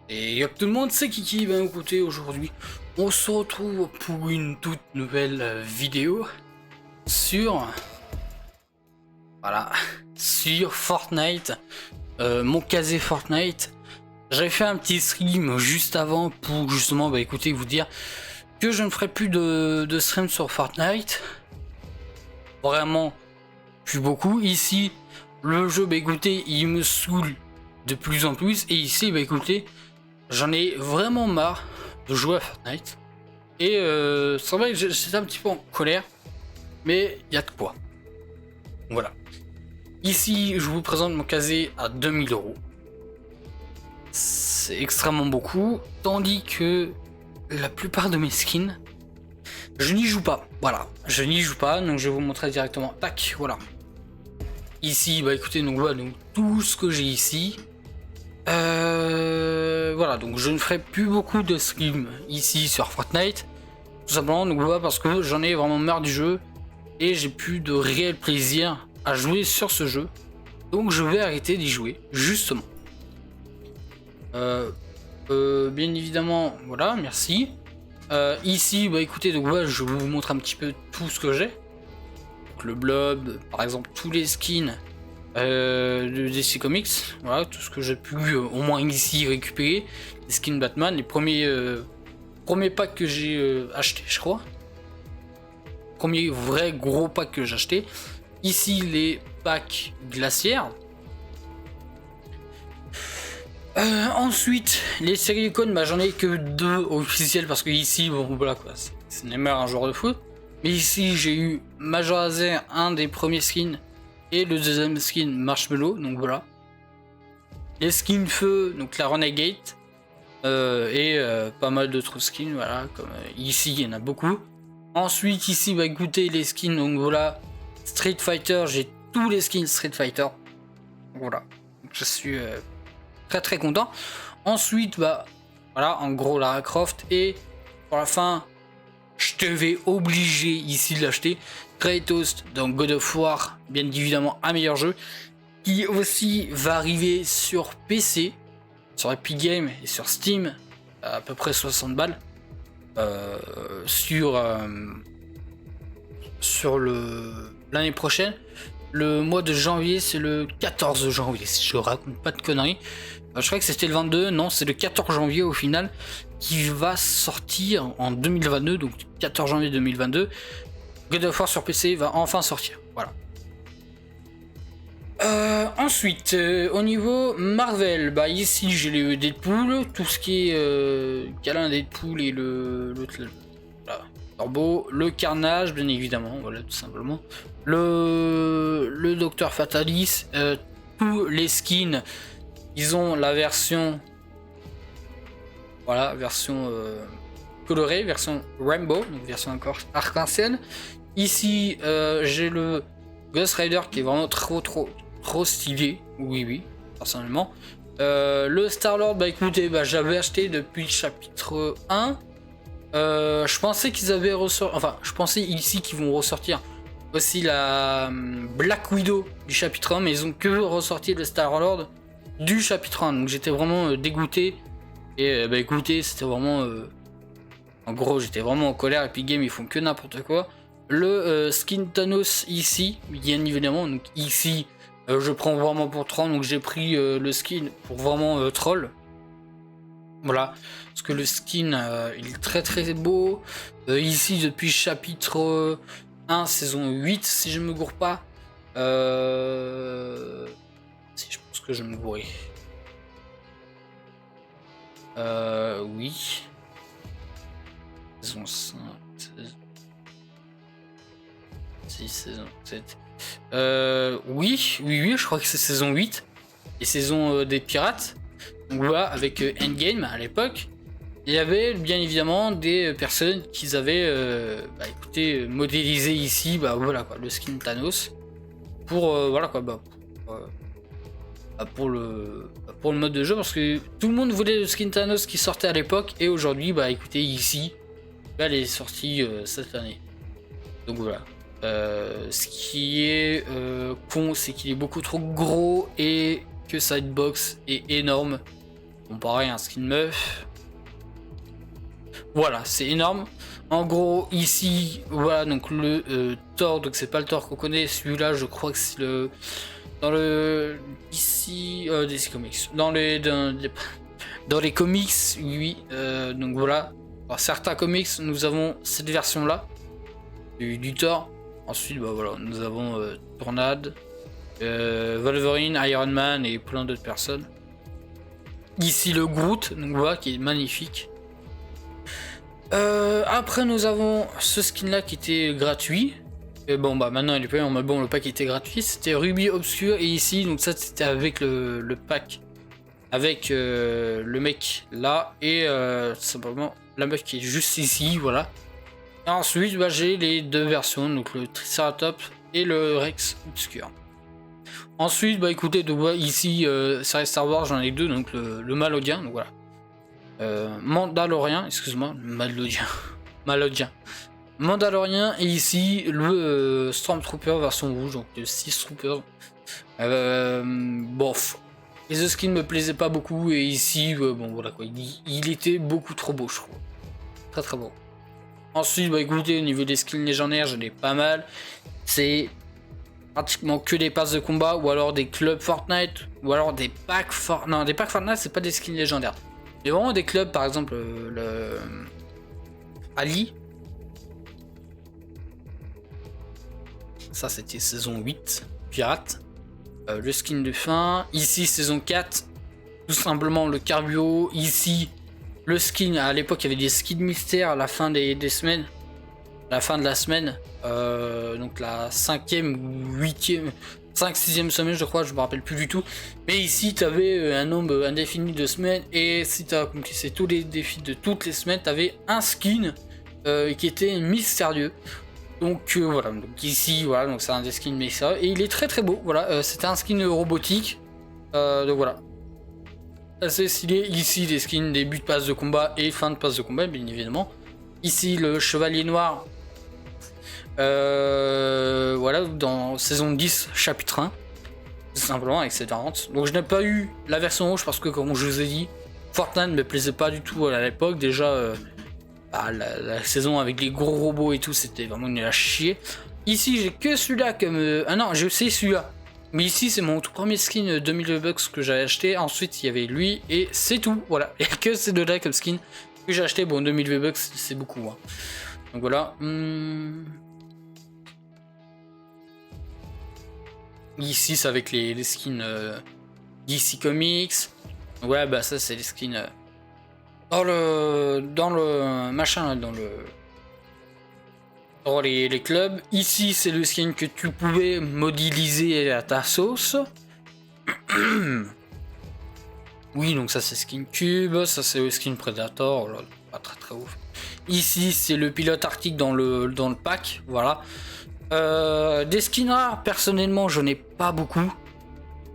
Et y'a que tout le monde, c'est Kiki. Ben écoutez, aujourd'hui, on se retrouve pour une toute nouvelle vidéo sur... Voilà, sur Fortnite, mon casé Fortnite. J'avais fait un petit stream juste avant pour justement, bah écoutez, vous dire que je ne ferai plus de stream sur Fortnite. Vraiment, plus beaucoup. Ici, le jeu, bah écoutez, il me saoule de plus en plus. Et ici, bah écoutez, j'en ai vraiment marre de jouer à Fortnite. Et c'est vrai que j'étais un petit peu en colère, mais il y a de quoi. Voilà. Ici, je vous présente mon casé à 2000 €. C'est extrêmement beaucoup, tandis que la plupart de mes skins, je n'y joue pas. Voilà, je n'y joue pas, donc je vais vous montrer directement. Tac, voilà. Ici, bah écoutez, donc voilà, donc tout ce que j'ai ici. Voilà, donc je ne ferai plus beaucoup de streams ici sur Fortnite. Tout simplement, donc voilà, parce que j'en ai vraiment marre du jeu. Et j'ai plus de réel plaisir à jouer sur ce jeu. Donc je vais arrêter d'y jouer, justement. Bien évidemment, voilà, merci. Ici, bah écoutez, donc voilà, je vous montre un petit peu tout ce que j'ai. Donc le blob, par exemple, tous les skins de DC Comics, voilà, tout ce que j'ai pu au moins ici récupérer. Les skins Batman, les premiers packs que j'ai acheté, je crois. Premier vrai gros pack que j'ai acheté. Ici, les packs glaciaires. Ensuite, les séries icônes, bah, j'en ai que 2 officielles parce que ici, bon voilà quoi, c'est Neymar, un joueur de foot. Mais ici, j'ai eu Major Lazer, un des premiers skins, et le deuxième skin Marshmallow, donc voilà. Les skins feu, donc la Renegade, et pas mal d'autres skins, voilà, comme ici, il y en a beaucoup. Ensuite, ici, bah écoutez, les skins, donc voilà, Street Fighter, j'ai tous les skins Street Fighter. Voilà, donc je suis très content. Ensuite, bah voilà, en gros Lara Croft, et pour la fin, je te vais obliger ici de l'acheter, Kratos dans God of War, bien évidemment un meilleur jeu, qui aussi va arriver sur PC, sur Epic Games et sur Steam, à peu près 60 balles. Sur l'année prochaine, le mois de janvier, c'est le 14 janvier, si je raconte pas de conneries. Je crois que c'était le 22, non, c'est le 14 janvier au final, qui va sortir en 2022, donc 14 janvier 2022. God of War sur PC va enfin sortir, voilà. Ensuite, au niveau Marvel, bah ici j'ai les Deadpool, tout ce qui est câlin Deadpool et l'autre, voilà, Turbo, le Carnage bien évidemment, voilà tout simplement, le Docteur Fatalis, tous les skins, ils ont la version, voilà, version colorée, version Rainbow, donc version encore arc-en-ciel. Ici j'ai le Ghost Rider qui est vraiment trop stylé, oui, personnellement. Le Star-Lord, bah écoutez, bah, j'avais acheté depuis le chapitre 1. Je pensais qu'ils avaient ressorti, enfin, je pensais ici qu'ils vont ressortir aussi la Black Widow du chapitre 1, mais ils ont que ressorti le Star-Lord du chapitre 1, donc j'étais vraiment dégoûté. Et bah écoutez, c'était vraiment... en gros, j'étais vraiment en colère, Epic Games, ils font que n'importe quoi. Le skin Thanos ici, bien évidemment, donc ici... je prends vraiment pour troll, donc j'ai pris le skin pour vraiment troll. Voilà, parce que le skin il est très beau. Ici depuis chapitre 1, saison 8, si je me gourre pas. Si je pense que je me gourrais. Oui. Saison 5, 6, saison 7. Oui, je crois que c'est saison 8 et saison des pirates. Donc voilà, avec Endgame à l'époque, il y avait bien évidemment des personnes qui avaient bah, écoutez, modélisé ici, bah voilà quoi, le skin Thanos pour voilà quoi, pour le mode de jeu, parce que tout le monde voulait le skin Thanos qui sortait à l'époque, et aujourd'hui bah écoutez ici, elle est sortie cette année. Donc voilà. Ce qui est con, c'est qu'il est beaucoup trop gros et que sa hitbox est énorme. Bon, pareil, un skin meuf. Voilà, c'est énorme. En gros, ici, voilà, donc le Thor, donc c'est pas le Thor qu'on connaît. Celui-là, je crois que c'est le... Dans le... Ici... DC Comics. Dans les comics, oui. Donc voilà. Alors, certains comics, nous avons cette version-là. Du Thor. Ensuite, bah voilà, nous avons Tornade, Wolverine, Iron Man et plein d'autres personnes. Ici le Groot, donc voilà, qui est magnifique. Après nous avons ce skin là qui était gratuit. Et bon bah maintenant il est payant, mais bon le pack était gratuit. C'était Ruby Obscur et ici donc ça c'était avec le pack. Avec le mec là et simplement la meuf qui est juste ici, voilà. Et ensuite bah, j'ai les deux versions, donc le Triceratops et le Rex Obscur. Ensuite, bah écoutez, donc, ici, série Star Wars, j'en ai deux, donc le Malodien, donc voilà. Mandalorien, excuse-moi, Malodien. Mandalorien, et ici, le Stormtrooper version rouge, donc le 6 Troopers. Bof. Les deux skins me plaisaient pas beaucoup, et ici, bon voilà quoi, il était beaucoup trop beau, je trouve. Très très beau. Ensuite, bah écoutez, au niveau des skins légendaires, j'en ai pas mal. C'est pratiquement que des passes de combat, ou alors des clubs Fortnite, ou alors des packs Fortnite. Non, des packs Fortnite, c'est pas des skins légendaires. Mais vraiment des clubs, par exemple, le Ali. Ça, c'était saison 8, Pirate. Le skin de fin. Ici, saison 4, tout simplement le Carbureau. Ici, le skin. À l'époque, il y avait des skins mystères à la fin des semaines. La fin de la semaine, donc la 5e ou 8e, 5-6e semaine je crois, je me rappelle plus du tout. Mais ici tu avais un nombre indéfini de semaines et si tu as accompli tous les défis de toutes les semaines, tu avais un skin qui était mystérieux. Donc voilà, donc ici voilà, donc c'est un des skins mystérieux et il est très très beau. Voilà, c'était un skin robotique. Donc voilà. Assez stylé. Ici des skins, début de passe de combat et fin de passe de combat, bien évidemment. Ici le chevalier noir. Voilà, dans saison 10, chapitre 1, tout simplement avec cette variante. Donc je n'ai pas eu la version rouge parce que, comme je vous ai dit, Fortnite ne me plaisait pas du tout à l'époque. Déjà, la saison avec les gros robots et tout, c'était vraiment nul à chier. Ici, j'ai que celui-là comme. Ah non, j'ai aussi celui-là. Mais ici, c'est mon tout premier skin 2000 V-Bucks que j'avais acheté. Ensuite, il y avait lui et c'est tout. Voilà, il n'y a que ces deux-là comme skin que j'ai acheté. Bon, 2000 V-Bucks, c'est beaucoup. Hein. Donc voilà. Ici, c'est avec les skins DC Comics. Ouais, bah ça, c'est les skins dans le machin, dans les clubs. Ici, c'est le skin que tu pouvais modéliser à ta sauce. Oui, donc ça, c'est skin Cube. Ça, c'est le skin Predator. Oh là, pas très très ouf. Ici, c'est le pilote arctique dans le pack. Voilà. Des skins rares, personnellement, j'en ai pas beaucoup.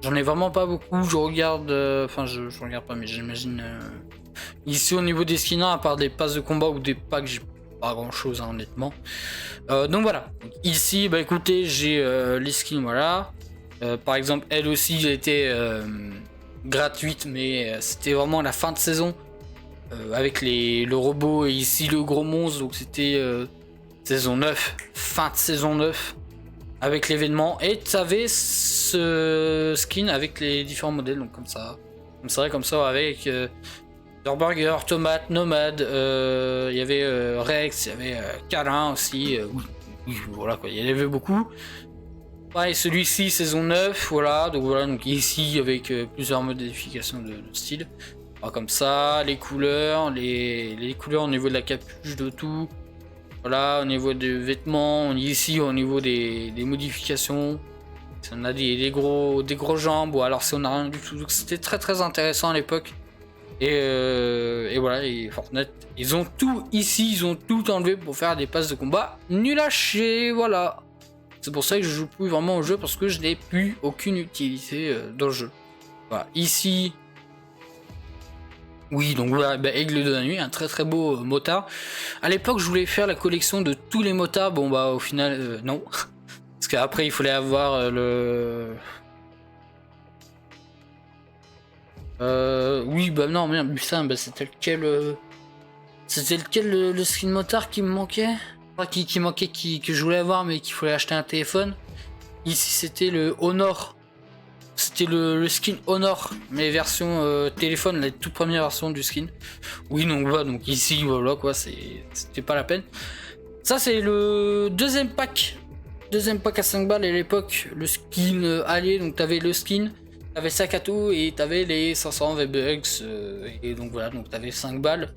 J'en ai vraiment pas beaucoup. Je regarde. Enfin, je regarde pas, mais j'imagine. Ici, au niveau des skins rares, à part des passes de combat ou des packs, j'ai pas grand chose, hein, honnêtement. Donc voilà. Ici, bah écoutez, j'ai les skins, voilà. Par exemple, elle aussi, elle était gratuite, mais c'était vraiment la fin de saison. Avec le robot et ici le gros monstre, donc c'était. Saison 9, fin de saison 9, avec l'événement. Et tu avais ce skin avec les différents modèles, donc comme ça. Comme ça, avec Burger, Tomate, Nomade, il y avait Rex, il y avait Câlin aussi. Oui, voilà quoi, il y en avait beaucoup. Pareil, celui-ci, saison 9, voilà. Donc voilà, donc ici, avec plusieurs modifications de style. Alors, comme ça, les couleurs, les couleurs au niveau de la capuche, de tout. Voilà, au niveau des vêtements, on est ici au niveau des modifications. Si on a des gros jambes, ou alors si on a rien du tout. Donc c'était très très intéressant à l'époque. Et voilà, et Fortnite, ils ont tout ici, ils ont tout enlevé pour faire des passes de combat nul à chier, voilà. C'est pour ça que je joue plus vraiment au jeu, parce que je n'ai plus aucune utilité dans le jeu. Voilà, ici. Oui, donc voilà, bah, Aigle de la nuit, un très très beau motard. À l'époque, je voulais faire la collection de tous les motards. Bon, bah, au final, non. Parce qu'après, il fallait avoir le. Oui, bah non, merde, putain, bah c'était lequel le skin motard qui me manquait? Enfin, qui manquait, que je voulais avoir, mais qu'il fallait acheter un téléphone. Ici, c'était le Honor. C'était le skin Honor, mais version téléphone, la toute première version du skin. Oui, donc voilà, donc ici, voilà quoi, c'était pas la peine. Ça, c'est le deuxième pack. Deuxième pack à 5 balles à l'époque. Le skin allié, donc t'avais le skin, t'avais Sakato et t'avais les 500 V-Bucks. Et donc voilà, donc t'avais 5 balles.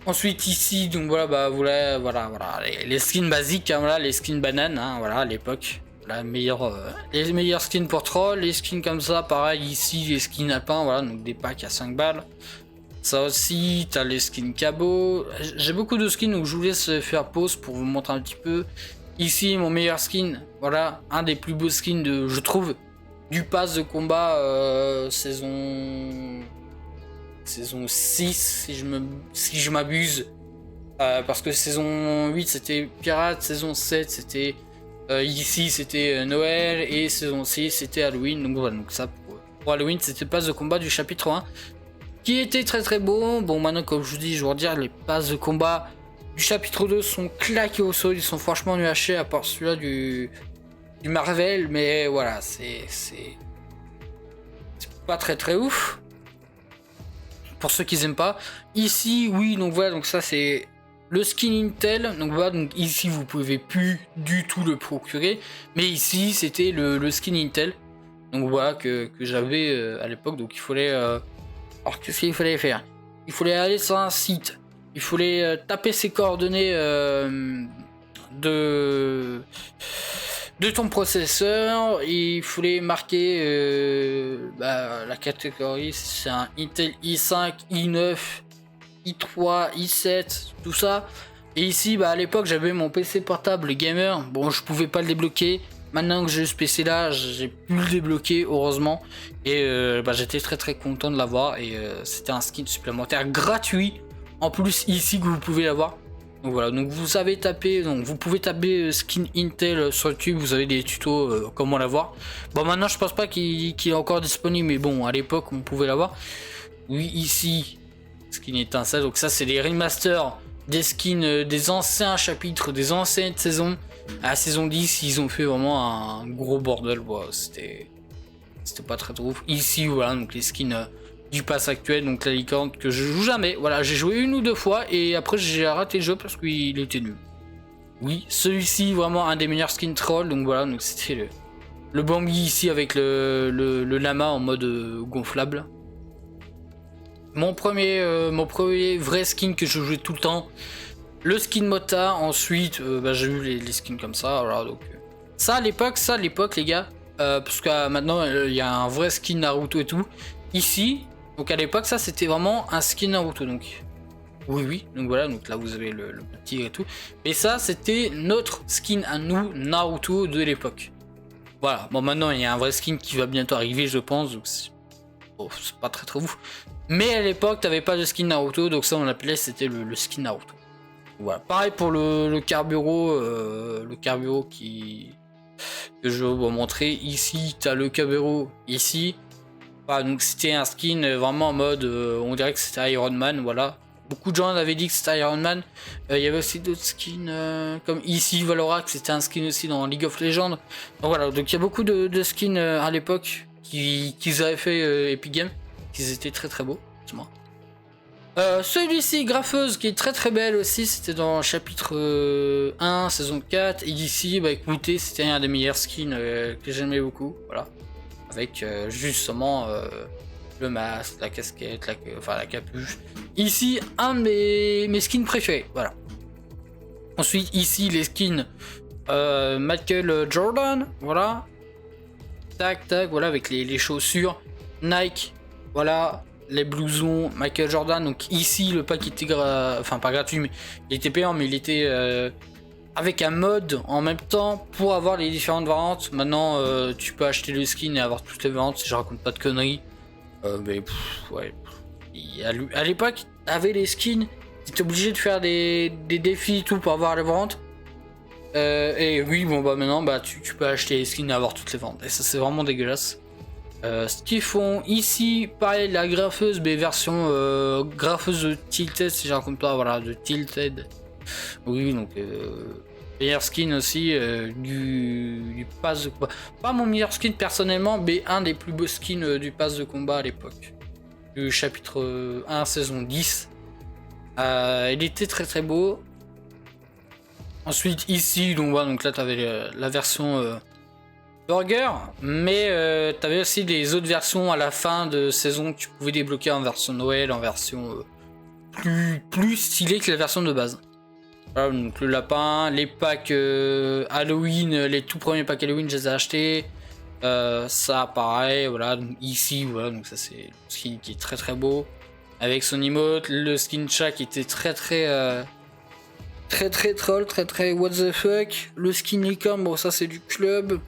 Ensuite ici, donc voilà, bah voilà, les skins basiques, hein, voilà, les skins bananes, hein, voilà, à l'époque. Les meilleurs skins pour troll, les skins comme ça, pareil ici, les skins alpins, voilà, donc des packs à 5 balles. Ça aussi, t'as les skins cabot. J'ai beaucoup de skins, donc je vous laisse faire pause pour vous montrer un petit peu. Ici, mon meilleur skin, voilà, un des plus beaux skins de, je trouve, du pass de combat saison 6, si je m'abuse. Parce que saison 8 c'était Pirate, saison 7 c'était ici c'était Noël, et saison 6 c'était Halloween. Donc voilà, donc ça pour Halloween c'était le pass de combat du chapitre 1 qui était très très beau. Bon, maintenant comme je vous dis, je vais redire, les passes de combat du chapitre 2 sont claqués au sol, ils sont franchement nuls à chier, à part celui-là du Marvel, mais voilà, c'est pas très très ouf pour ceux qui aiment pas. Ici, oui, donc voilà, donc ça c'est le skin Intel. Donc voilà, donc ici vous pouvez plus du tout le procurer, mais ici c'était le skin Intel. Donc voilà que j'avais à l'époque. Donc il fallait alors qu'est-ce qu'il fallait faire? Il fallait aller sur un site, il fallait taper ses coordonnées de ton processeur, il fallait marquer la catégorie, c'est un Intel i5, i9, i3, i7, tout ça. Et ici, à l'époque, j'avais mon PC portable gamer. Bon, je pouvais pas le débloquer. Maintenant que j'ai ce PC là, j'ai pu le débloquer, heureusement. Et j'étais très très content de l'avoir. Et c'était un skin supplémentaire gratuit. En plus, ici que vous pouvez l'avoir. Donc voilà, donc vous savez taper, donc vous pouvez taper skin Intel sur YouTube, vous avez des tutos comment l'avoir. Bon, maintenant je pense pas qu'il est encore disponible, mais bon, à l'époque on pouvait l'avoir. Oui, ici, skin étincelle, donc ça c'est les remasters des skins des anciens chapitres, des anciennes saisons. À la saison 10, ils ont fait vraiment un gros bordel, bon, c'était pas très ouf. Ici, voilà, donc les skins du pass actuel, donc la licorne que je joue jamais. Voilà, j'ai joué 1 ou 2 fois et après j'ai raté le jeu parce qu'il était nul. Oui, celui-ci vraiment un des meilleurs skins troll. Donc voilà, donc c'était le Bambi ici avec le lama en mode gonflable. Mon premier vrai skin que je jouais tout le temps, le skin Mota. Ensuite, j'ai eu les skins comme ça. Voilà, donc ça à l'époque les gars, parce que maintenant il y a un vrai skin Naruto et tout. Ici. Donc à l'époque, ça c'était vraiment un skin Naruto. Donc oui, donc voilà, donc là vous avez le petit et tout. Et ça c'était notre skin à nous, Naruto de l'époque. Voilà, bon maintenant il y a un vrai skin qui va bientôt arriver, je pense. Donc c'est pas très très ouf. Mais à l'époque, t'avais pas de skin Naruto, donc ça on l'appelait, c'était le skin Naruto. Voilà, pareil pour le Carburo, que je vais vous montrer. Ici, t'as le Carburo ici. Voilà, donc c'était un skin vraiment en mode, on dirait que c'était Iron Man, voilà. Beaucoup de gens avaient dit que c'était Iron Man. Il y avait aussi d'autres skins, comme ici Valorak, c'était un skin aussi dans League of Legends. Donc voilà, donc il y a beaucoup de skins à l'époque qu'ils avaient fait Epic Games, qui étaient très très beaux. Celui-ci, Graffeuse, qui est très très belle aussi, c'était dans chapitre 1, saison 4. Et ici, écoutez, c'était un des meilleurs skins que j'aimais beaucoup, voilà. Avec justement le masque, la casquette, la capuche. Ici, un de mes skins préférés, voilà. Ensuite, ici, les skins Michael Jordan, voilà. Tac, tac, voilà, avec les chaussures Nike, voilà. Les blousons Michael Jordan. Donc ici, le pack était pas gratuit, mais il était payant, mais il était avec un mode en même temps pour avoir les différentes variantes. Maintenant, tu peux acheter le skin et avoir toutes les variantes, si je raconte pas de conneries. Ouais. À l'époque, avec les skins, tu étais obligé de faire des défis et tout pour avoir les variantes. Et oui, bon, maintenant, tu peux acheter les skins et avoir toutes les variantes. Et ça, c'est vraiment dégueulasse. Ce qu'ils font ici, pareil, la graffeuse, mais version graffeuse de Tilted, si je raconte pas, voilà, de Tilted. Oui, donc meilleur skin aussi du pass de combat. Pas mon meilleur skin personnellement, mais un des plus beaux skins du pass de combat à l'époque. Du chapitre 1, saison 10. Il était très très beau. Ensuite, ici, donc, voilà, donc là, tu avais la version Burger, mais tu avais aussi des autres versions à la fin de saison que tu pouvais débloquer en version Noël, en version plus stylée que la version de base. Voilà, donc le lapin, les packs Halloween, les tout premiers packs Halloween, je les ai achetés. Ça, pareil, voilà, donc ici, voilà, donc ça c'est le skin qui est très très beau. Avec son emote, le skin chat qui était très troll, très what the fuck. Le skin licorne, bon ça c'est du club.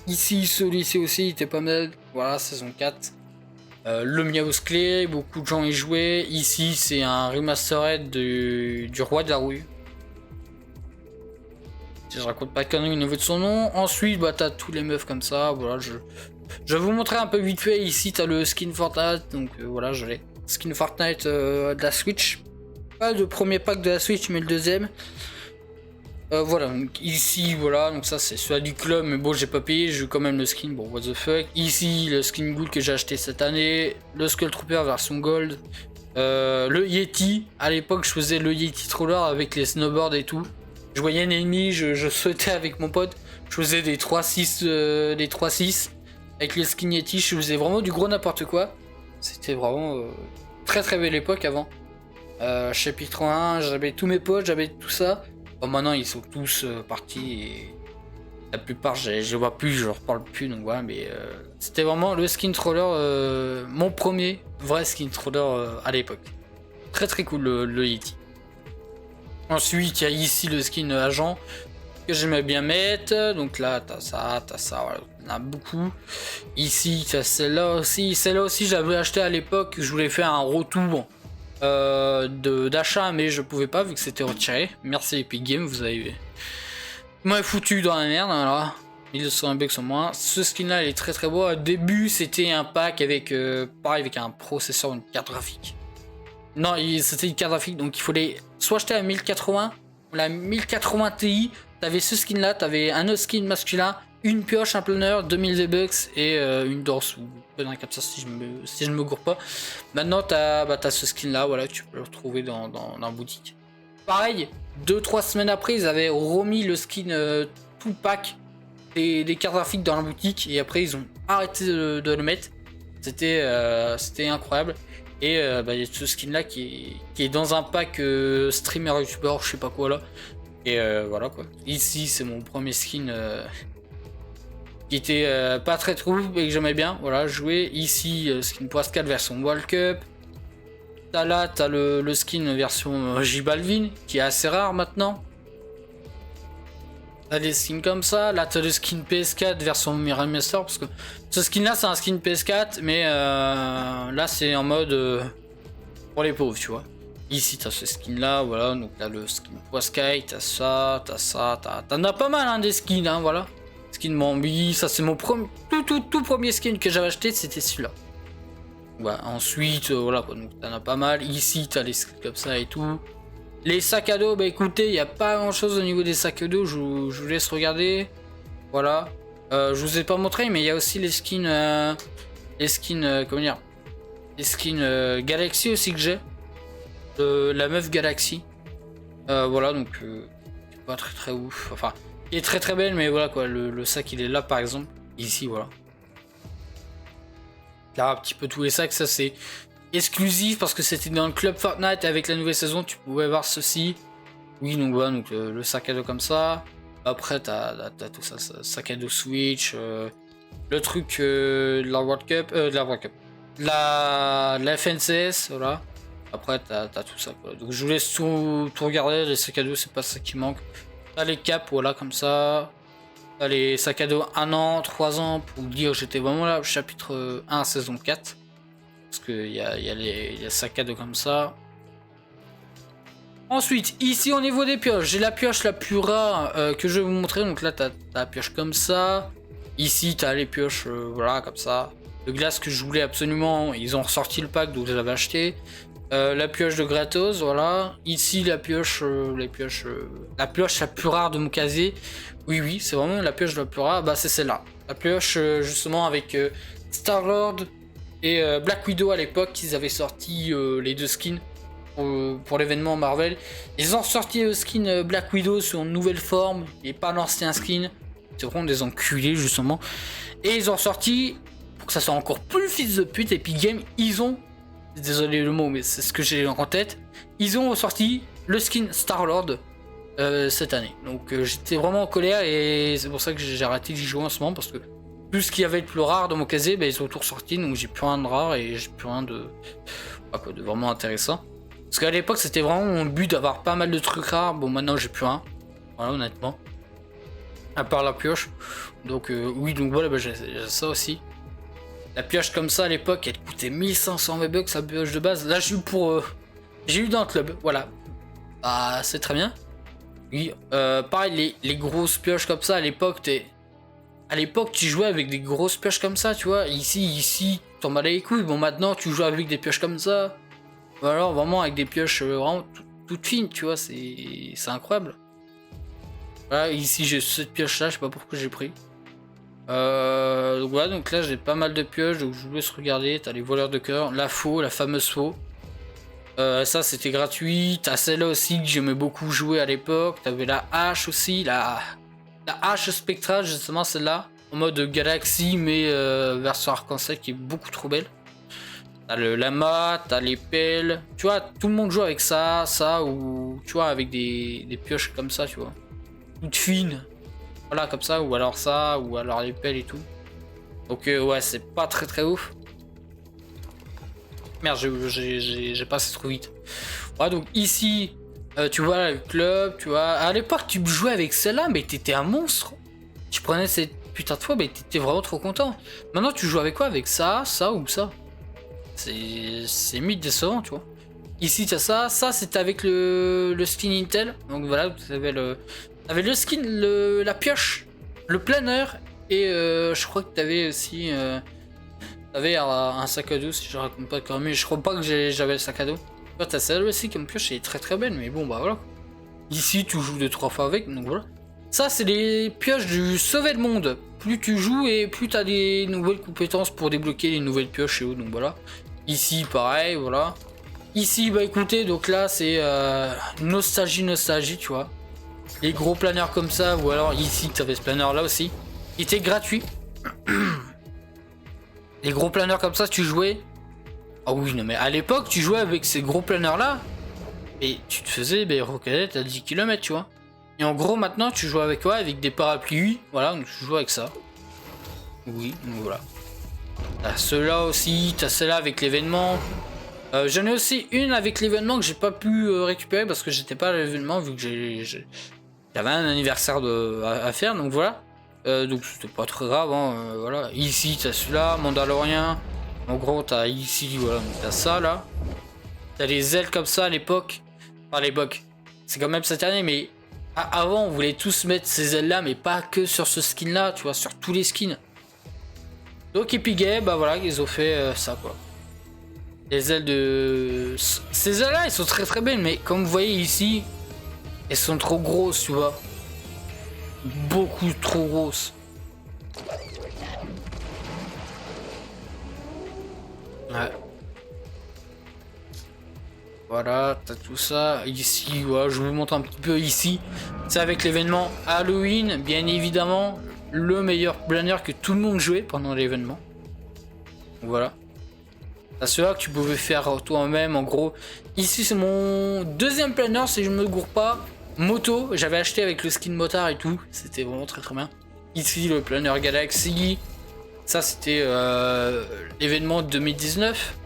Ici, celui-ci aussi, il était pas mal. Voilà, saison 4. Le Miaus Clé, beaucoup de gens y jouaient. Ici, c'est un remastered du Roi de la Rouille. Si je raconte pas de conneries au niveau de son nom. Ensuite, bah, t'as tous les meufs comme ça. Voilà, je vais vous montrer un peu vite fait. Ici, t'as le skin Fortnite. Donc voilà, je l'ai. Skin Fortnite de la Switch. Pas le premier pack de la Switch, mais le deuxième. Voilà, donc ici, voilà, donc ça c'est celui du club, mais bon, j'ai pas payé, j'ai eu quand même le skin, bon, what the fuck. Ici, le skin Gold que j'ai acheté cette année, le Skull Trooper version Gold, le Yeti, à l'époque, je faisais le Yeti Troller avec les snowboards et tout. Je voyais un ennemi, je sautais avec mon pote, je faisais des 3-6, avec le skin Yeti, je faisais vraiment du gros n'importe quoi. C'était vraiment très très belle époque avant. Chapitre 1, j'avais tous mes potes, j'avais tout ça. Bon, maintenant ils sont tous partis et la plupart je vois plus, je leur parle plus, donc voilà, mais c'était vraiment le skin troller, mon premier vrai skin troller à l'époque. Très très cool le Yeti. Ensuite il y a ici le skin agent que j'aimais bien mettre, donc là t'as ça, voilà, il y en a beaucoup. Ici t'as celle-là aussi j'avais acheté à l'époque, je voulais faire un retour d'achat, mais je pouvais pas vu que c'était retiré. Merci Epic Games, vous m'avez foutu dans la merde. Alors 1200 bucks au moins. Ce skin là il est très très beau. Au début c'était un pack avec pareil, avec un processeur, une carte graphique. Non, c'était une carte graphique, donc il fallait soit acheter à 1080 ou la 1080 Ti. T'avais ce skin là, t'avais un autre skin masculin, une pioche, un planeur, 2000 V-Bucks et une dorse ou un capture si je me gourre pas. Maintenant t'as ce skin là, voilà, tu peux le retrouver dans la boutique. Pareil, 2-3 semaines après ils avaient remis le skin tout pack des cartes graphiques dans la boutique et après ils ont arrêté de le mettre. C'était incroyable. Et il y a ce skin là qui est dans un pack streamer youtubeur, je sais pas quoi là. Et voilà quoi. Ici c'est mon premier skin qui était pas très ouf et que j'aimais bien. Voilà, jouer. Ici skin Poiscade version World Cup. Là t'as le skin version J Balvin qui est assez rare maintenant. T'as des skins comme ça. Là t'as le skin PS4 version Miramaster parce que ce skin là c'est un skin PS4 mais là c'est en mode pour les pauvres, tu vois. Ici t'as ce skin là, voilà, donc là le skin Poisky, t'as ça, t'en as pas mal hein, des skins, hein, voilà. Skin Bambi, ça c'est mon tout premier skin que j'avais acheté, c'était celui-là. Voilà, ensuite, voilà quoi, donc t'en as pas mal. Ici t'as les skins comme ça et tout. Les sacs à dos, bah écoutez, il n'y a pas grand chose au niveau des sacs à dos, je vous laisse regarder. Voilà. Je vous ai pas montré, mais il y a aussi les skins, comment dire, les skins Galaxy aussi que j'ai. La meuf Galaxy. Voilà, donc c'est pas très ouf. Enfin, il est très belle, mais voilà quoi, le sac il est là par exemple. Ici, voilà. Là, un petit peu tous les sacs, ça c'est exclusif parce que c'était dans le club Fortnite et avec la nouvelle saison, tu pouvais voir ceci. Oui, donc voilà, donc le sac à dos comme ça. Après, t'as tout ça, sac à dos Switch, le truc de la World Cup, la FNCS, voilà. Après, t'as tout ça, quoi. Donc, je vous laisse tout regarder. Les sacs à dos, c'est pas ça qui manque. T'as les caps, voilà, comme ça. T'as les sacs à dos 1 an, 3 ans, pour dire que j'étais vraiment là, chapitre 1, saison 4. Parce qu'il y a les sacs à dos comme ça. Ensuite, ici au niveau des pioches, j'ai la pioche la plus rare que je vais vous montrer. Donc là, t'as la pioche comme ça. Ici, t'as les pioches, voilà, comme ça. de glace que je voulais absolument. Ils ont ressorti le pack, donc je l'avais acheté. La pioche de Gratos, voilà. Ici, la pioche la plus rare de mon casier. Oui, c'est vraiment la pioche la plus rare. Bah, c'est celle-là. La pioche, justement, avec Star-Lord et Black Widow à l'époque, ils avaient sorti les deux skins pour l'événement Marvel. Ils ont sorti le skin Black Widow sur une nouvelle forme et pas l'ancien skin. C'est vraiment des enculés, justement. Et ils ont sorti, pour que ça soit encore plus fils de pute, Epic Games, ils ont, désolé le mot, mais c'est ce que j'ai en tête, ils ont sorti le skin Star-Lord cette année. Donc j'étais vraiment en colère et c'est pour ça que j'ai arrêté d'y jouer en ce moment, parce que plus ce qu'il y avait de plus rare dans mon casier, ils ont tout ressorti, donc j'ai plus rien de rare et j'ai plus rien de vraiment intéressant. Parce qu'à l'époque c'était vraiment mon but d'avoir pas mal de trucs rares. Bon, maintenant j'ai plus rien, voilà, honnêtement, à part la pioche. Donc oui, donc voilà, j'ai ça aussi. La pioche comme ça à l'époque, elle coûtait 1500 V-Bucks, la pioche de base. Là j'ai eu j'ai eu dans le club, voilà. Bah c'est très bien. Oui, pareil, les grosses pioches comme ça à l'époque, tu jouais avec des grosses pioches comme ça, tu vois. Ici, t'en bats les couilles. Bon, maintenant tu joues avec des pioches comme ça. Ou alors vraiment avec des pioches vraiment toutes fines, tu vois, c'est incroyable. Voilà, ici j'ai cette pioche là, je sais pas pourquoi j'ai pris. Donc voilà, donc là j'ai pas mal de pioches, donc je vous laisse regarder. T'as les voleurs de cœur, la faux, la fameuse faux. Ça c'était gratuit. T'as celle-là aussi que j'aimais beaucoup jouer à l'époque. T'avais la hache aussi, la hache spectrale, justement celle-là, en mode galaxie mais version arc-en-ciel, qui est beaucoup trop belle. T'as le lama, t'as les pelles, tu vois, tout le monde joue avec ça, ou tu vois, avec des pioches comme ça, tu vois, toutes fines, voilà, comme ça, ou alors ça, ou alors les pelles et tout. Donc ouais, c'est pas très ouf. Merde, j'ai passé trop vite. Ouais, donc ici, tu vois le club, tu vois, à l'époque tu jouais avec celle-là, mais t'étais un monstre. Tu prenais cette putain de fois, mais t'étais vraiment trop content. Maintenant tu joues avec quoi? Avec ça ou ça? C'est mythe décevant, tu vois. Ici, tu as ça c'était avec le skin Intel. Donc voilà, tu avais le skin, la pioche, le planeur, et je crois que tu avais aussi t'avais un sac à dos, si je raconte pas quand même, mais je crois pas que j'avais le sac à dos. Tu as celle aussi comme pioche, elle est très belle, mais bon, bah voilà. Ici, tu joues 2-3 fois avec, donc voilà. Ça, c'est les pioches du sauver le monde. Plus tu joues et plus tu as des nouvelles compétences pour débloquer les nouvelles pioches et autres, donc voilà. Ici, pareil, voilà. Ici, bah écoutez, donc là, c'est nostalgie, tu vois. Les gros planeurs comme ça, ou alors ici, tu avais ce planeur là aussi. Il était gratuit. Les gros planeurs comme ça, tu jouais. Ah oui, non, mais à l'époque, tu jouais avec ces gros planeurs là. Et tu te faisais reconnaître à 10 km, tu vois. Et en gros, maintenant, tu joues avec quoi? Avec des parapluies. Voilà, donc tu joues avec ça. Oui, donc voilà. T'as ceux-là aussi, t'as celle-là avec l'événement. J'en ai aussi une avec l'événement que j'ai pas pu récupérer parce que j'étais pas à l'événement, vu que j'avais un anniversaire à faire, donc voilà. Donc c'était pas très grave, hein, voilà. Ici t'as celui-là, Mandalorien. En gros t'as ici, voilà, t'as ça là. T'as les ailes comme ça à l'époque. Enfin à l'époque, c'est quand même cette année, mais avant on voulait tous mettre ces ailes là, mais pas que sur ce skin là, tu vois, sur tous les skins. Donc Epic Games, bah voilà, ils ont fait ça quoi. Les ailes de... Ces ailes là, elles sont très belles, mais comme vous voyez ici, elles sont trop grosses, tu vois. Beaucoup trop grosses. Ouais. Voilà, t'as tout ça. Ici, voilà, je vous montre un petit peu ici. C'est avec l'événement Halloween, bien évidemment. Le meilleur planeur que tout le monde jouait pendant l'événement. Voilà. T'as ceux-là que tu pouvais faire toi-même, en gros. Ici, c'est mon deuxième planeur, si je me gourre pas. Moto, j'avais acheté avec le skin motard et tout. C'était vraiment très bien. Ici, le planeur Galaxy. Ça, c'était l'événement de 2019.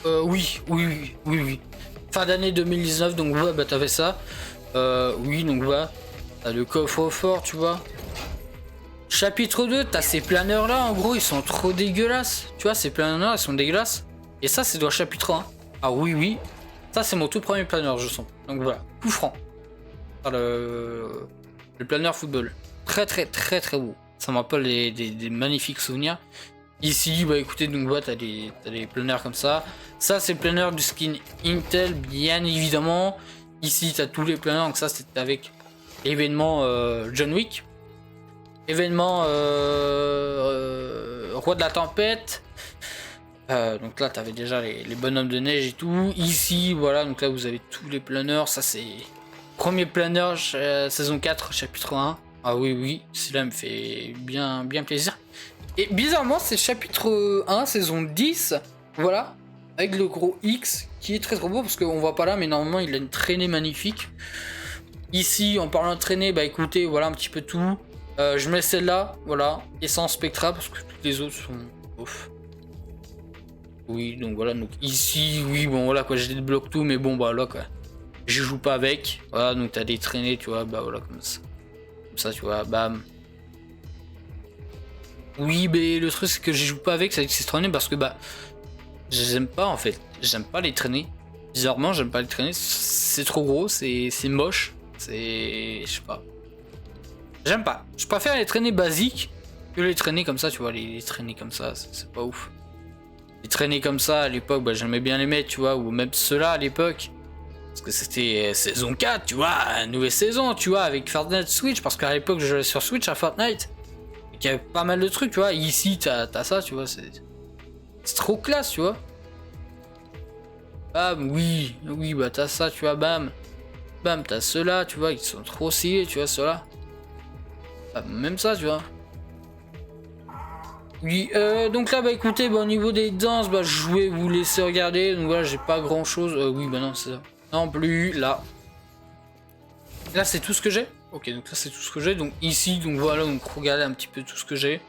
Oui. Fin d'année 2019, donc ouais, bah t'avais ça. Oui, donc voilà. T'as le coffre-fort, tu vois. Chapitre 2, t'as ces planeurs là, en gros, ils sont trop dégueulasses. Tu vois, ces planeurs là, ils sont dégueulasses. Et ça, c'est dans le chapitre 1. Ah oui. Ça, c'est mon tout premier planeur, je sens. Donc voilà, coup franc. Enfin, le le planeur football. Très très très très beau. Ça me rappelle des magnifiques souvenirs. Ici, bah écoutez, donc voilà, t'as des planeurs comme ça. Ça, c'est le planeur du skin Intel, bien évidemment. Ici, t'as tous les planeurs, donc ça, c'était avec l'événement John Wick. Événement Roi de la Tempête. Donc là, t'avais déjà les bonhommes de neige et tout. Ici, voilà, donc là, vous avez tous les planeurs. Ça, c'est premier planeur saison 4, chapitre 1. Ah oui, oui, celui-là me fait bien plaisir. Et bizarrement, c'est chapitre 1, saison 10. Voilà, avec le gros X qui est très beau parce qu'on voit pas là, mais normalement, il a une traînée magnifique. Ici, en parlant de traînée, bah écoutez, voilà un petit peu tout. Je mets celle-là, voilà, essence Spectra parce que toutes les autres sont ouf. Oui, donc voilà, donc ici, oui, bon voilà quoi, j'ai débloqué tout, mais bon bah là quoi, je joue pas avec. Voilà, donc t'as des traînées, tu vois, bah voilà, comme ça, tu vois, bam. Oui, mais le truc c'est que je joue pas avec ces traînées parce que bah, j'aime pas en fait, j'aime pas les traînées. Bizarrement, j'aime pas les traînées, c'est trop gros, c'est moche, c'est, je sais pas. J'aime pas. Je préfère les traînées basiques que les traînées comme ça, tu vois, les traînées comme ça, c'est pas ouf. Les traînées comme ça à l'époque, bah, j'aimais bien les mettre, tu vois, ou même ceux-là à l'époque. Parce que c'était saison 4, tu vois, nouvelle saison, tu vois, avec Fortnite Switch, parce qu'à l'époque je jouais sur Switch à Fortnite. Et qu'il y avait pas mal de trucs, tu vois. Ici, t'as ça, tu vois, c'est trop classe, tu vois. Bam, oui, oui, bah t'as ça, tu vois, bam. Bam, t'as ceux-là, tu vois, ils sont trop stylés, tu vois, ceux-là. Bam, même ça, tu vois. Oui, donc là, bah écoutez, bah, au niveau des danses, bah je vais vous laisser regarder. Donc voilà, j'ai pas grand chose. Oui, bah non, c'est ça. Non plus, là. Là, c'est tout ce que j'ai. Ok, donc ça, c'est tout ce que j'ai. Donc ici, donc voilà, donc regardez un petit peu tout ce que j'ai.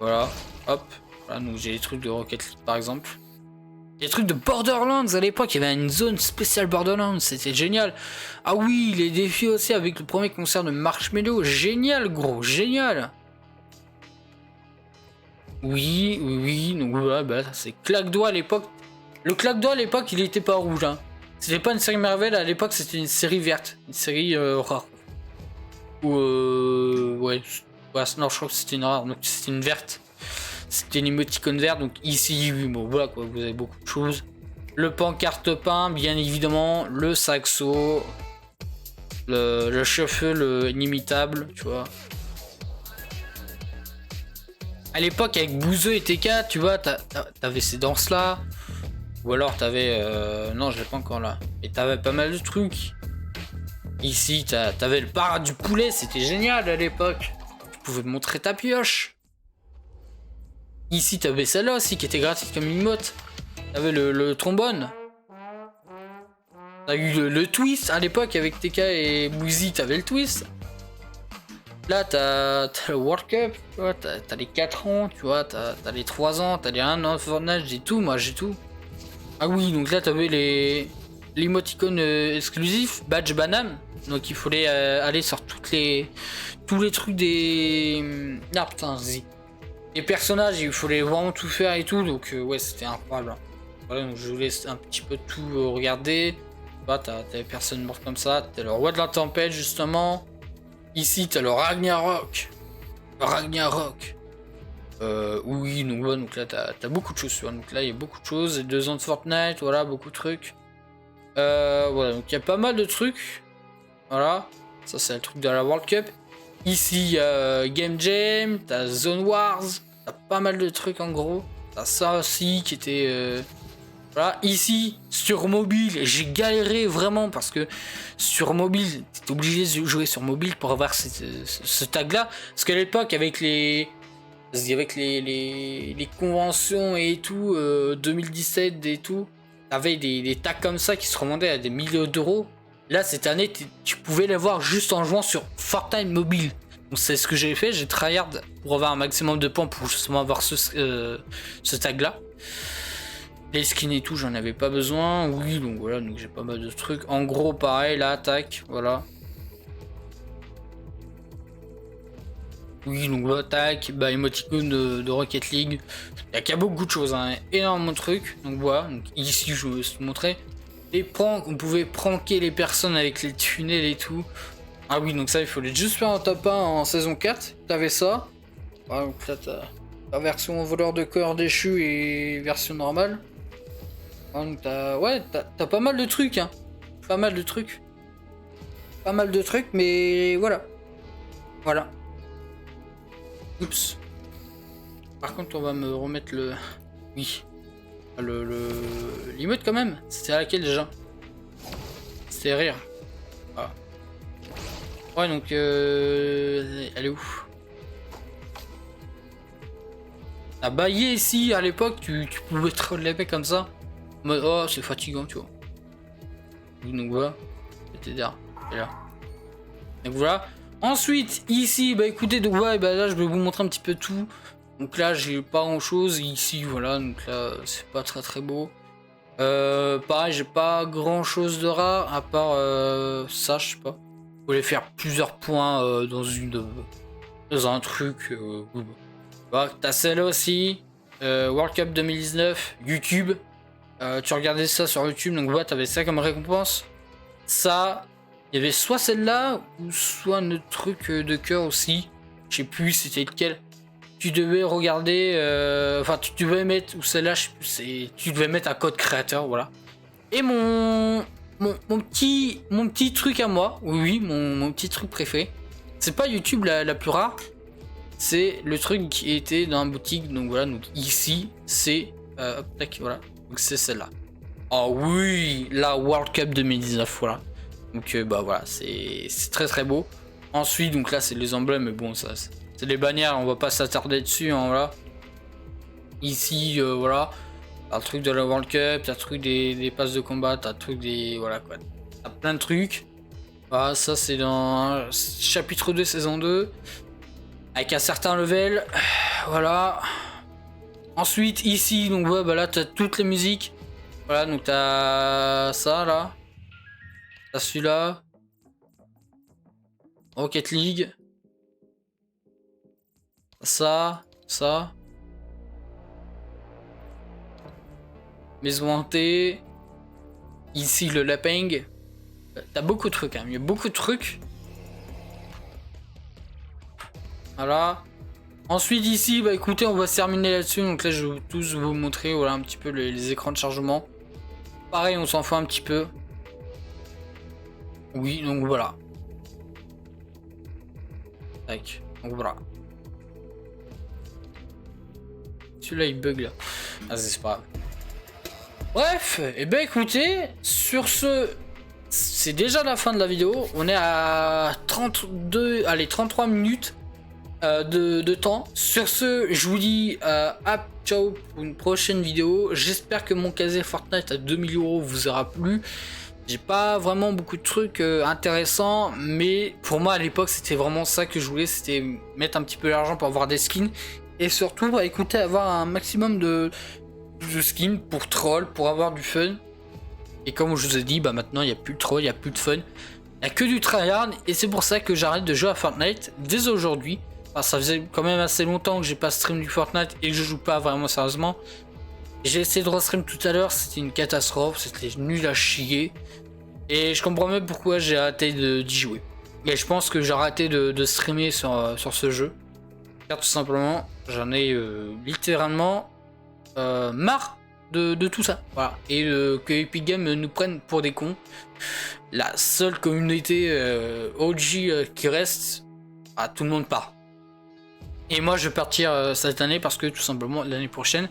Voilà, hop. Voilà, donc j'ai les trucs de Rocket League par exemple. Les trucs de Borderlands à l'époque, il y avait une zone spéciale Borderlands, c'était génial. Ah oui, les défis aussi avec le premier concert de Marshmello, génial gros, génial. Oui, oui, oui, donc voilà, bah, c'est claque-doigt à l'époque. Le claque-doigt à l'époque, il était pas rouge, hein. C'était pas une série Marvel, à l'époque c'était une série verte, une série rare. Ou ouais, non, je crois que c'était une rare, donc c'était une verte. C'était une émoticône verte, donc ici, oui, bon, voilà quoi, vous avez beaucoup de choses. Le pancarte peint, bien évidemment, le saxo, le shuffle inimitable, tu vois. À l'époque, avec Bouzeux et TK, tu vois, t'avais ces danses-là. Ou alors t'avais... non, je l'ai pas encore là. Et t'avais pas mal de trucs. Ici, t'avais le parade du poulet, c'était génial à l'époque. Tu pouvais montrer ta pioche. Ici, t'avais celle-là aussi qui était gratuite comme une motte. T'avais le trombone. T'as eu le twist à l'époque avec TK et Bouzy, t'avais le twist. Là, t'as le World Cup, tu vois, t'as les 4 ans, tu vois, t'as les 3 ans, t'as les 1 an de Fortnite, j'ai tout, moi j'ai tout. Ah oui, donc là t'avais les l'émoticône exclusif, badge banane, donc il fallait aller sur tous les trucs des... Ah putain, vas-y. Les personnages, il fallait vraiment tout faire et tout, donc ouais, c'était incroyable. Voilà, donc je vous laisse un petit peu tout regarder. Là, t'as des personnes mortes comme ça, t'as le roi de la tempête justement. Ici, t'as le Ragnarok. Oui, donc, ouais, donc là, t'as beaucoup de choses. Tu vois. Donc là, il y a beaucoup de choses. 2 ans de Fortnite, voilà, beaucoup de trucs. Voilà, donc il y a pas mal de trucs. Voilà, ça, c'est le truc de la World Cup. Ici, il y a Game Jam, t'as Zone Wars. T'as pas mal de trucs en gros. T'as ça aussi qui était... Voilà, ici, sur mobile, j'ai galéré vraiment parce que sur mobile, t'es obligé de jouer sur mobile pour avoir ce tag-là. Parce qu'à l'époque, avec les conventions et tout, 2017 et tout, t'avais des tags comme ça qui se revendaient à des milliers d'euros. Là, cette année, tu pouvais les voir juste en jouant sur Fortnite mobile. Donc c'est ce que j'ai fait, j'ai tryhard pour avoir un maximum de points pour justement avoir ce tag-là. Les skins et tout, j'en avais pas besoin. Oui, donc voilà, donc j'ai pas mal de trucs. En gros, pareil, là, attaque, voilà. Oui, donc l'attaque, bah, émoticône de Rocket League. Il y a beaucoup de choses, hein, énormément de trucs. Donc voilà, donc ici, je vais vous montrer. Les pranks, on pouvait pranker les personnes avec les tunnels et tout. Ah oui, donc ça, il fallait juste faire un top 1 en saison 4. T'avais ça. Ah, donc là, t'as la version voleur de corps déchu et version normale. Ah, donc t'as... Ouais, t'as pas mal de trucs, hein. Pas mal de trucs. Pas mal de trucs, mais voilà. Voilà. Oups. Par contre, on va me remettre le... Oui. L'emote quand même. C'était à laquelle déjà? C'était rire. Ah. Ouais, donc... Elle est où? À bailler ici, à l'époque, tu pouvais te relever comme ça. En mode, oh, c'est fatigant, tu vois. Donc voilà. C'était là. Donc voilà. Ensuite, ici, bah écoutez, donc ouais, bah là, je vais vous montrer un petit peu tout. Donc là, j'ai pas grand chose. Ici, voilà, donc là, c'est pas très beau. Pareil, j'ai pas grand chose de rare, à part ça, je sais pas. Vous voulez faire plusieurs points dans un truc. Bah, t'as celle-là aussi. World Cup 2019, YouTube. Tu regardais ça sur YouTube, donc voilà, t'avais ça comme récompense. Ça, il y avait soit celle-là, ou soit un autre truc de cœur aussi. Je sais plus c'était lequel. Tu devais regarder, enfin tu devais mettre, ou celle-là, je sais plus, tu devais mettre un code créateur, voilà. Et mon petit truc à moi, oui, mon petit truc préféré. C'est pas YouTube la plus rare, c'est le truc qui était dans la boutique, donc voilà, donc ici, c'est, tac, voilà, donc c'est celle-là. Oh oui, la World Cup 2019, voilà. Donc bah voilà, c'est très beau. Ensuite, donc là, c'est les emblèmes, mais bon, ça, c'est les bannières, on va pas s'attarder dessus, hein, voilà. Ici, voilà, t'as le truc de la World Cup, t'as le truc des passes de combat, t'as le truc des... Voilà, quoi. T'as plein de trucs. Voilà, ça, c'est dans chapitre 2, saison 2. Avec un certain level, voilà. Ensuite, ici, donc ouais, bah là, t'as toutes les musiques. Voilà, donc t'as ça, là. T'as celui-là. Rocket League. Ça. Maison hantée. Ici, le laping. T'as beaucoup de trucs, hein. Il y a beaucoup de trucs. Voilà. Ensuite, ici, bah écoutez, on va se terminer là-dessus. Donc là, je vais tous vous montrer, voilà, un petit peu les écrans de chargement. Pareil, on s'en fout un petit peu. Oui, donc voilà. Tac, donc voilà. Celui-là, il bug là. Ah, c'est pas grave. Bref, et ben écoutez, sur ce, c'est déjà la fin de la vidéo. On est à 33 minutes de temps. Sur ce, je vous dis ciao pour une prochaine vidéo. J'espère que mon casier Fortnite à 2000 € vous aura plu. J'ai pas vraiment beaucoup de trucs intéressants, mais pour moi à l'époque c'était vraiment ça que je voulais, c'était mettre un petit peu d'argent pour avoir des skins et surtout bah, écoutez, avoir un maximum de skins pour troll, pour avoir du fun. Et comme je vous ai dit, bah maintenant il n'y a plus de troll, il n'y a plus de fun, il n'y a que du tryhard et c'est pour ça que j'arrête de jouer à Fortnite dès aujourd'hui. Enfin, ça faisait quand même assez longtemps que j'ai pas stream du Fortnite et que je joue pas vraiment sérieusement. J'ai essayé de restream tout à l'heure, c'était une catastrophe, c'était nul à chier. Et je comprends même pourquoi j'ai arrêté d'y jouer. Et je pense que j'ai arrêté de streamer sur ce jeu. Car tout simplement, j'en ai littéralement marre de tout ça. Voilà. Et que Epic Games nous prenne pour des cons. La seule communauté OG qui reste, tout le monde part. Et moi je vais partir cette année parce que tout simplement l'année prochaine,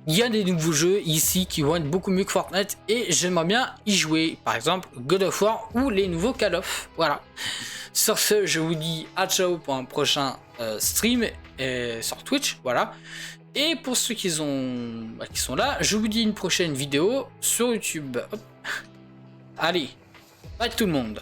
il y a des nouveaux jeux ici qui vont être beaucoup mieux que Fortnite et j'aimerais bien y jouer. Par exemple God of War ou les nouveaux Call of. Voilà. Sur ce, je vous dis à ciao pour un prochain stream sur Twitch. Voilà. Et pour ceux qui sont là, je vous dis une prochaine vidéo sur YouTube. Hop. Allez, bye tout le monde.